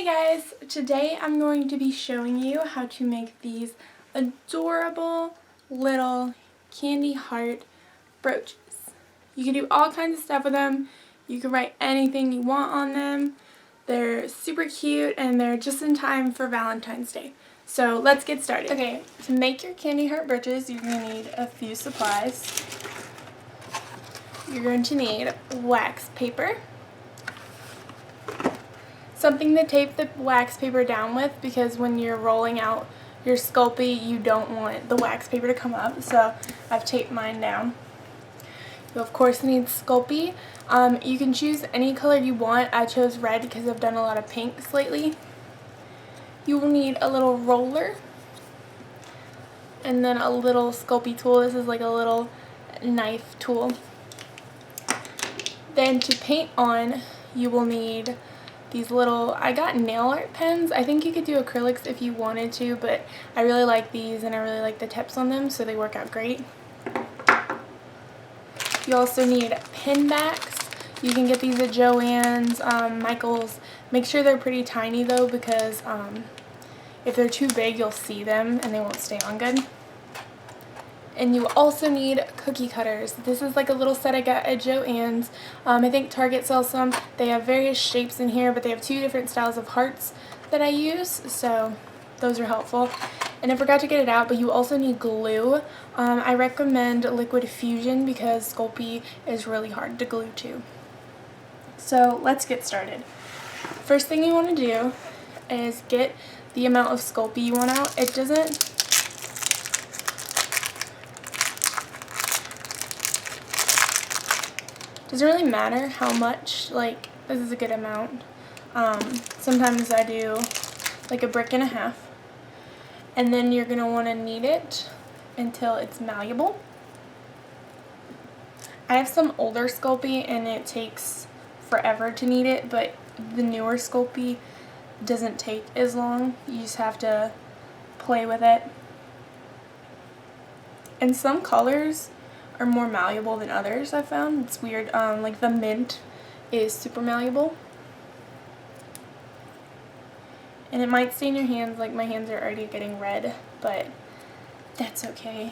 guys, today I'm going to be showing you how to make these adorable little candy heart brooches. You can do all kinds of stuff with them. You can write anything you want on them. They're super cute and they're just in time for Valentine's Day. So let's get started. Okay, to make your candy heart brooches, you're going to need a few supplies. You're going to need wax paper, something to tape the wax paper down with, because when you're rolling out your Sculpey, you don't want the wax paper to come up, so I've taped mine down. You of course need Sculpey. You can choose any color you want. I chose red because I've done a lot of pinks lately. You will need a little roller and then a little Sculpey tool. This is like a little knife tool. Then to paint on, you will need these little, I got nail art pens. I think you could do acrylics if you wanted to, but I really like these and I really like the tips on them, so they work out great. You also need pen backs. You can get these at Joann's, Michael's. Make sure they're pretty tiny though, because if they're too big you'll see them and they won't stay on good. And you also need cookie cutters. This is like a little set I got at Joann's. I think Target sells some. They have various shapes in here, but they have two different styles of hearts that I use, so those are helpful. And I forgot to get it out, but you also need glue. I recommend Liquid Fusion because Sculpey is really hard to glue to. So let's get started. First thing you want to do is get the amount of Sculpey you want out. It doesn't really matter how much, like this is a good amount. Sometimes I do like a brick and a half, and then you're going to want to knead it until it's malleable. I have some older Sculpey and it takes forever to knead it, but the newer Sculpey doesn't take as long. You just have to play with it. And some colors are more malleable than others, I found. It's weird. Like the mint is super malleable. And it might stain your hands, like my hands are already getting red, but that's okay.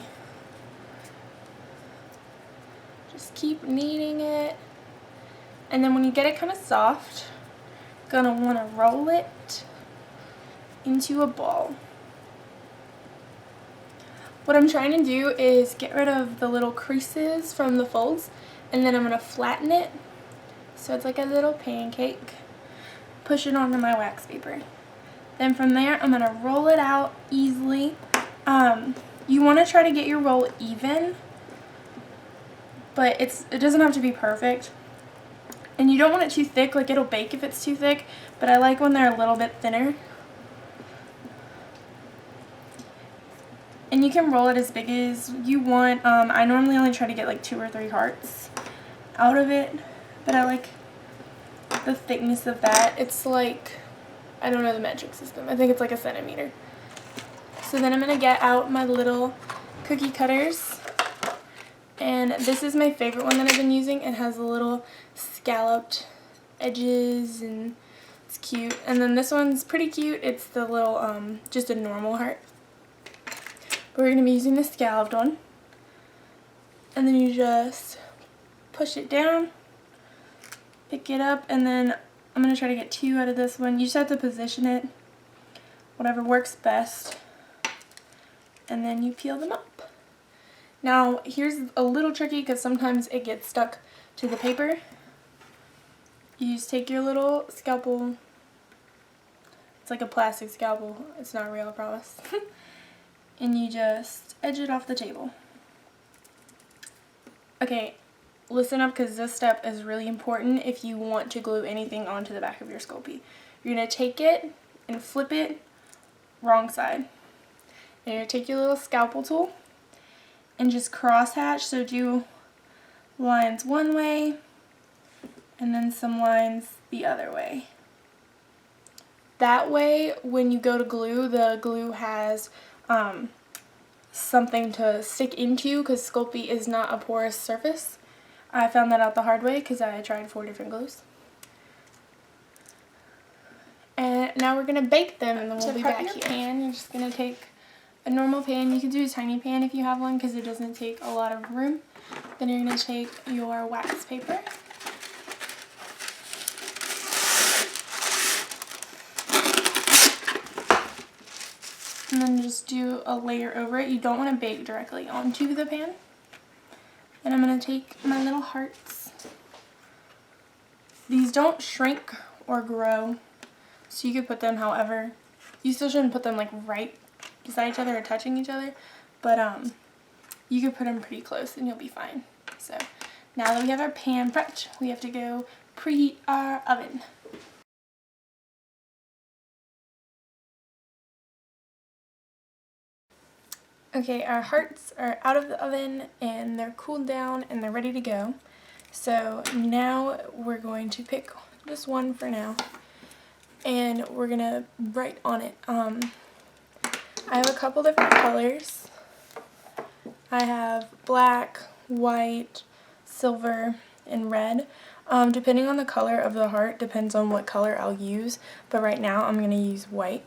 Just keep kneading it. And then when you get it kind of soft, you're gonna want to roll it into a ball. What I'm trying to do is get rid of the little creases from the folds, and then I'm going to flatten it so it's like a little pancake. Push it onto my wax paper. Then from there I'm going to roll it out easily. You want to try to get your roll even, but it doesn't have to be perfect. And you don't want it too thick, like it'll bake if it's too thick, but I like when they're a little bit thinner. And you can roll it as big as you want. I normally only try to get like 2 or 3 hearts out of it, but I like the thickness of that. It's like, I don't know the metric system. I think it's like a centimeter. So then I'm going to get out my little cookie cutters. And this is my favorite one that I've been using. It has a little scalloped edges and it's cute. And then this one's pretty cute. It's the little, just a normal heart. We're going to be using the scalloped one, and then you just push it down, pick it up, and then I'm going to try to get 2 out of this one. You just have to position it, whatever works best, and then you peel them up. Now here's a little tricky because sometimes it gets stuck to the paper. You just take your little scalpel, it's like a plastic scalpel, it's not real, I promise. And you just edge it off the table. Okay, listen up because this step is really important if you want to glue anything onto the back of your Sculpey. You're going to take it and flip it wrong side. And you're going to take your little scalpel tool and just cross hatch, so do lines one way and then some lines the other way. That way when you go to glue, the glue has something to stick into, because Sculpey is not a porous surface. I found that out the hard way because I tried 4 different glues. And now we're going to bake them, and then we'll be back here. Pan, you're just going to take a normal pan. You can do a tiny pan if you have one because it doesn't take a lot of room. Then you're going to take your wax paper. And then just do a layer over it. You don't want to bake directly onto the pan. And I'm going to take my little hearts. These don't shrink or grow, so you could put them however. You still shouldn't put them like right beside each other or touching each other, but you could put them pretty close and you'll be fine. So now that we have our pan prepped, we have to go preheat our oven. Okay, our hearts are out of the oven and they're cooled down and they're ready to go. So now we're going to pick just one for now, and we're gonna write on it. I have a couple different colors. I have black, white, silver, and red. Depending on the color of the heart, depends on what color I'll use, but right now I'm gonna use white.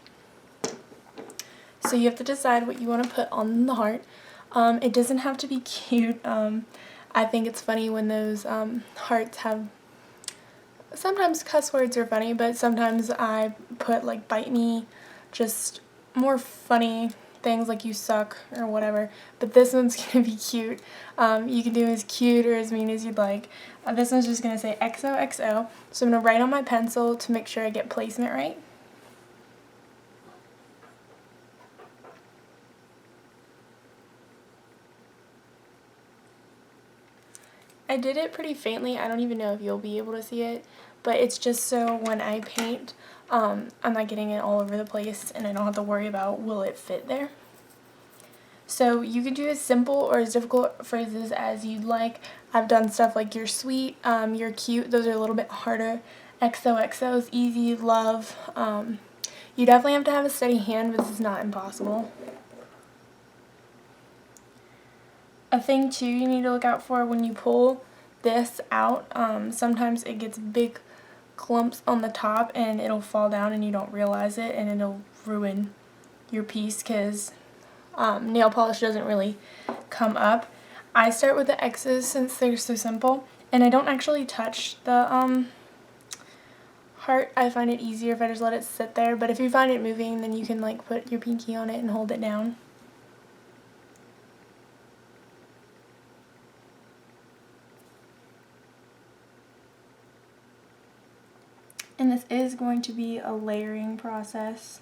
So you have to decide what you want to put on the heart. It doesn't have to be cute. I think it's funny when those hearts have, sometimes cuss words are funny, but sometimes I put like bite me, just more funny things like you suck or whatever. But this one's going to be cute. You can do as cute or as mean as you'd like. This one's just going to say XOXO. So I'm going to write on my pencil to make sure I get placement right. I did it pretty faintly. I don't even know if you'll be able to see it, but it's just so when I paint, I'm not getting it all over the place and I don't have to worry about will it fit there. So you can do as simple or as difficult phrases as you'd like. I've done stuff like you're sweet, you're cute. Those are a little bit harder. XOXO is easy, love. You definitely have to have a steady hand, but this is not impossible. A thing too you need to look out for when you pull this out, sometimes it gets big clumps on the top and it'll fall down and you don't realize it, and it'll ruin your piece because nail polish doesn't really come up. I start with the X's since they're so simple, and I don't actually touch the heart. I find it easier if I just let it sit there, but if you find it moving, then you can like put your pinky on it and hold it down. And this is going to be a layering process,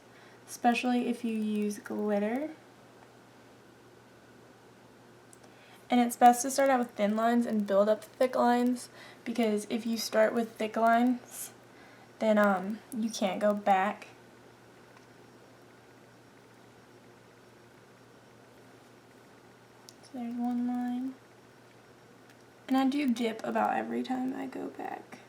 especially if you use glitter. And it's best to start out with thin lines and build up the thick lines, because if you start with thick lines, then you can't go back. So there's one line. And I do dip about every time I go back.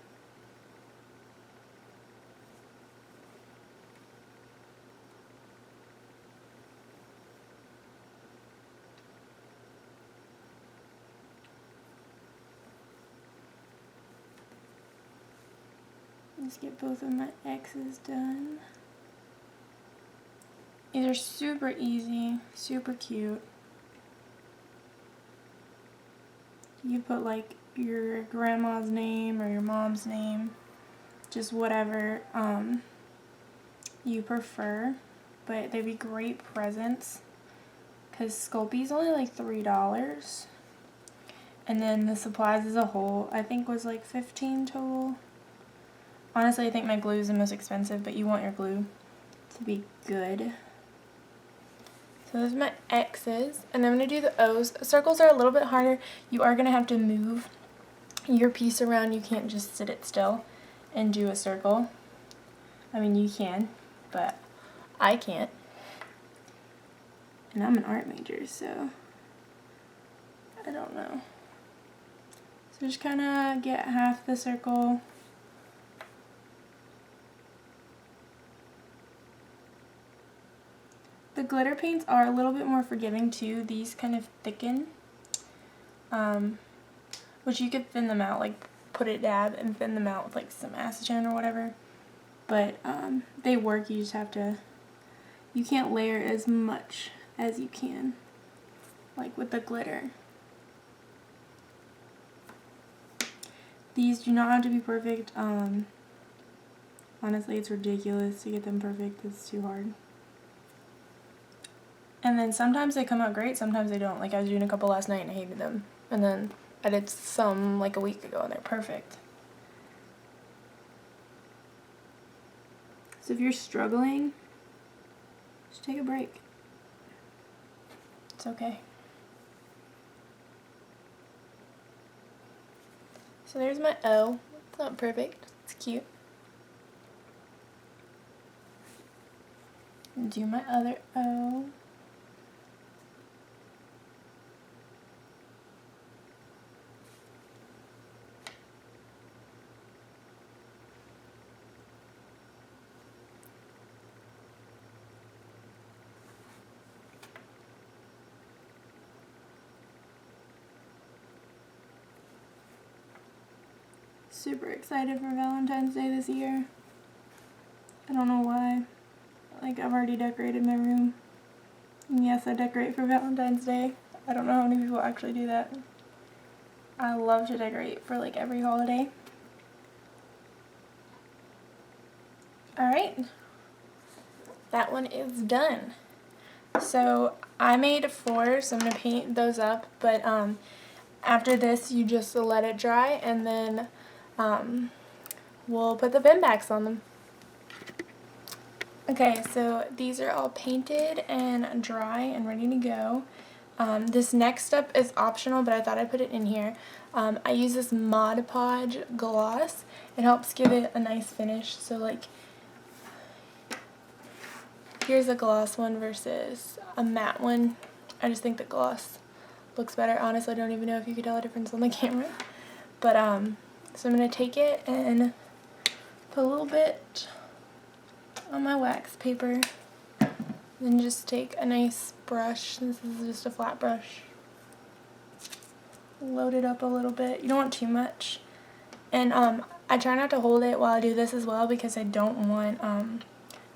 Let's get both of my X's done. These are super easy, super cute. You put like your grandma's name or your mom's name, just whatever you prefer, but they'd be great presents because Sculpey's only like $3, and then the supplies as a whole I think was like $15 total. Honestly, I think my glue is the most expensive, but you want your glue to be good. So those are my X's, and I'm going to do the O's. Circles are a little bit harder. You are going to have to move your piece around. You can't just sit it still and do a circle. I mean, you can, but I can't. And I'm an art major, so I don't know. So just kind of get half the circle. The glitter paints are a little bit more forgiving too. These kind of thicken, which you could thin them out, like put a dab and thin them out with like some acetone or whatever. but they work. You just have to, you can't layer as much as you can, like with the glitter. These do not have to be perfect. Honestly, it's ridiculous to get them perfect. It's too hard. And then sometimes they come out great, sometimes they don't. Like I was doing a couple last night and I hated them. And then I did some like a week ago and they're perfect. So if you're struggling, just take a break. It's okay. So there's my O. It's not perfect. It's cute. Do my other O. Super excited for Valentine's Day this year. I don't know why. Like, I've already decorated my room. And yes, I decorate for Valentine's Day. I don't know how many people actually do that. I love to decorate for like every holiday. Alright. That one is done. So I made 4, so I'm going to paint those up. But after this, you just let it dry and then we'll put the pin backs on them. Okay, so these are all painted and dry and ready to go. This next step is optional, but I thought I'd put it in here. I use this Podge gloss. It helps give it a nice finish. So like, here's a gloss one versus a matte one. I just think the gloss looks better. Honestly, I don't even know if you could tell a difference on the camera. But so I'm going to take it and put a little bit on my wax paper. Then just take a nice brush. This is just a flat brush. Load it up a little bit. You don't want too much. And I try not to hold it while I do this as well because I don't want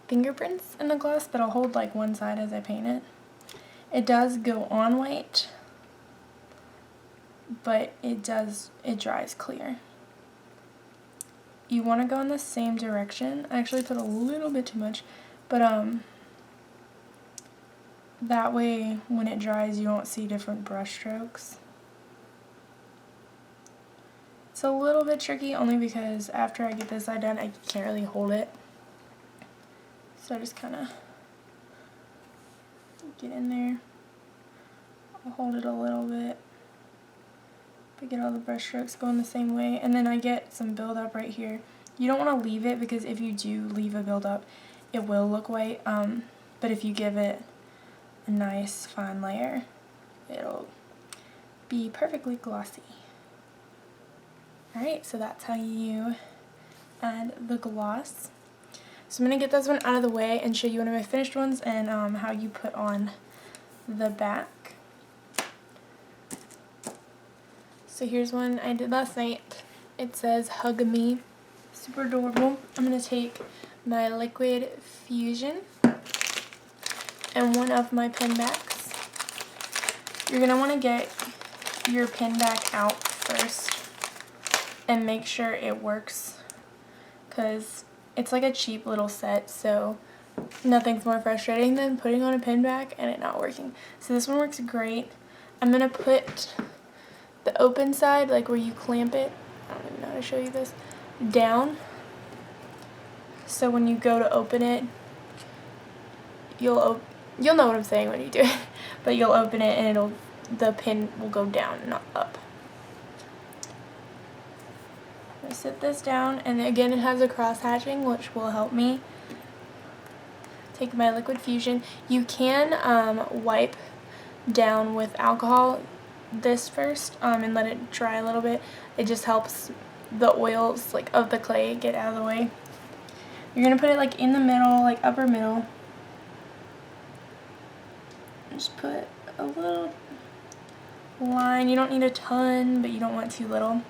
fingerprints in the gloss, but I'll hold like one side as I paint it. It does go on white, but it dries clear. You want to go in the same direction. I actually put a little bit too much, but that way when it dries you won't see different brush strokes. It's a little bit tricky only because after I get this side done I can't really hold it. So I just kind of get in there. I'll hold it a little bit. But get all the brush strokes going the same way. And then I get some buildup right here. You don't want to leave it because if you do leave a buildup, it will look white. But if you give it a nice fine layer, it'll be perfectly glossy. Alright, so that's how you add the gloss. So I'm going to get this one out of the way and show you one of my finished ones and how you put on the back. So here's one I did last night. It says Hug Me. Super adorable. I'm going to take my liquid fusion and one of my pin backs. You're going to want to get your pin back out first and make sure it works because it's like a cheap little set, so nothing's more frustrating than putting on a pin back and it not working. So this one works great. I'm going to put the open side, like where you clamp it, I don't even know how to show you this, down. So when you go to open it, you'll know what I'm saying when you do it, but you'll open it and the pin will go down, not up. I set this down, and again it has a cross hatching, which will help me. Take my liquid fusion. You can wipe down with alcohol this first and let it dry a little bit. It just helps the oils like of the clay get out of the way. You're gonna put it like in the middle, like upper middle. Just put a little line. You don't need a ton, but you don't want too little.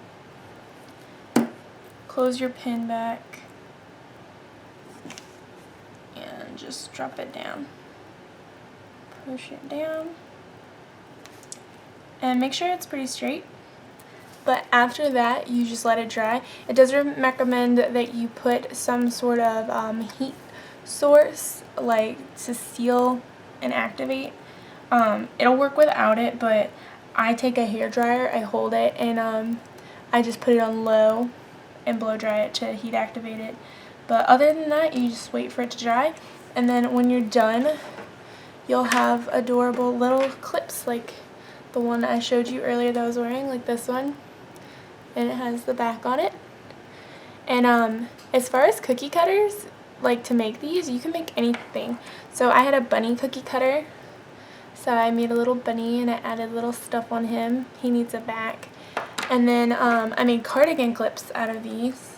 Close your pin back. then just drop it down. Push it down. And make sure it's pretty straight. But after that, you just let it dry. It does recommend that you put some sort of heat source, like to seal and activate. It'll work without it, but I take a hairdryer, I hold it, and I just put it on low and blow dry it to heat activate it. But other than that, you just wait for it to dry, and then when you're done, you'll have adorable little clips like the one I showed you earlier that I was wearing, like this one, and it has the back on it. And as far as cookie cutters, like to make these, you can make anything. So I had a bunny cookie cutter, so I made a little bunny and I added little stuff on him. He needs a back. And then I made cardigan clips out of these.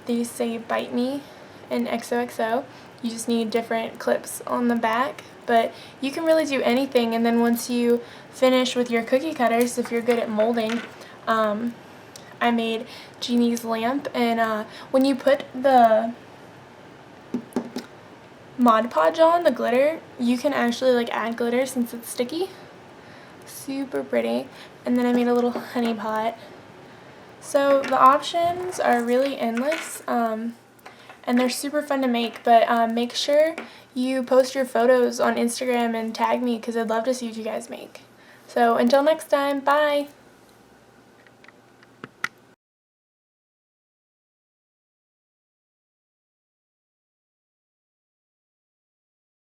These say Bite Me in XOXO. You just need different clips on the back, but you can really do anything. And then once you finish with your cookie cutters, if you're good at molding, I made Jeannie's lamp, and when you put the Mod Podge on, the glitter, you can actually like add glitter since it's sticky. Super pretty. And then I made a little honey pot. So the options are really endless, and they're super fun to make, but make sure you post your photos on Instagram and tag me because I'd love to see what you guys make. So until next time, bye!